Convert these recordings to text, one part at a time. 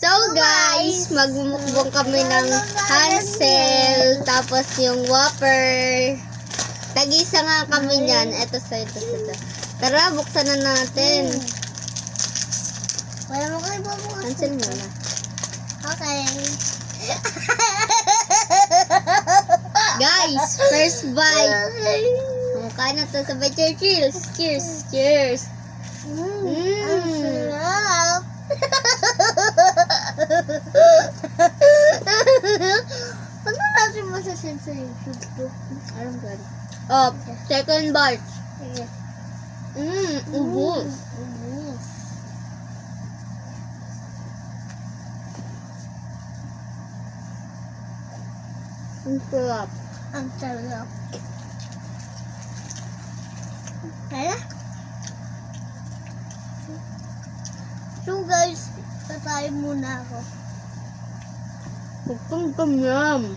So guys, magmumukbang kami ng Hansel, tapos yung Whopper. Tag-isa nga kami niyan. Ito. Tara, buksan na natin. Wala mo kayo bubuksan. Hansel muna. Okay. Guys, first bite. Kain na to, sabay cheers. Cheers. Ang sarap. Ano natin masasin sa YouTube to? Anong gano'n? Oh, second bite. Ubos. Ang sarap. Ang sarap. Kaya? So guys, tatayin muna ako. Pagkang yum.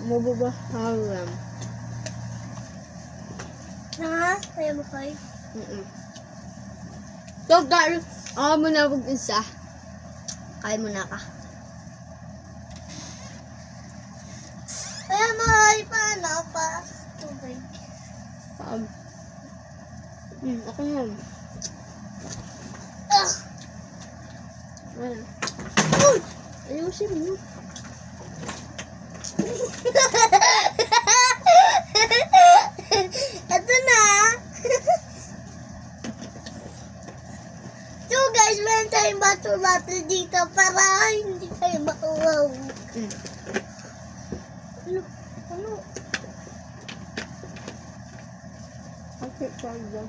Mababaharam. Kaya mo kayo? So guys, ako muna mag-isa. Kain muna ka. Kaya mahal pa na pa tubig. Ako yun. Ayusin mo. Ito na. So guys, meron tayong bato-bato dito para hindi kayo mauwaw. Ano? Okay, tayo.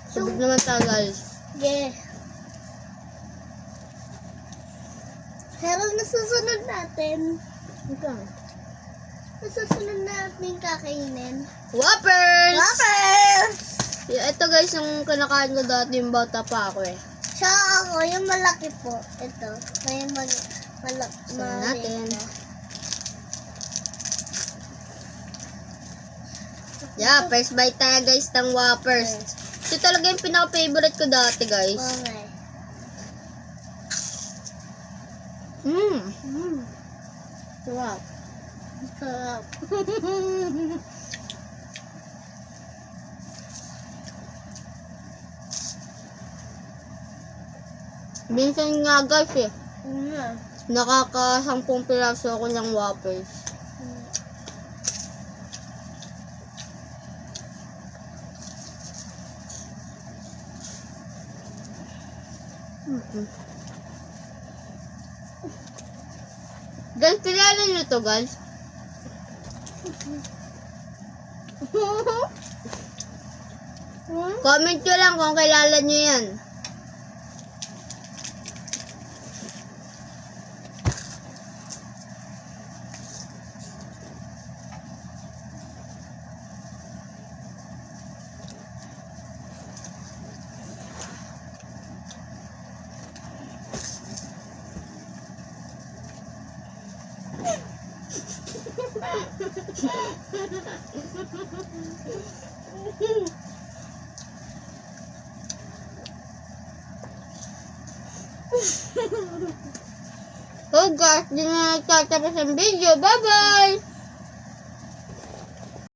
Sabog naman tayo guys. Yeah. Pero nasusunod natin. Ito. Nasusunod natin kakainin. Whoppers! Whoppers! Ito guys, yung kinakain ko dati yung bata pa ako eh. Siya ako, yung malaki po. Ito. May malaki. Saan natin? Yeah, first bite tayo guys ng Whoppers. Ito talaga yung pinaka-favorite ko dati guys. Okay. Sarap. Sarap. Minsan nga guys eh, nakaka-10 piraso ako ng Whoppers. Guys, kilala nyo to guys? Comment nyo lang kung kilala nyo yan. Oh guys, di na nagtatapos ang video. Bye bye!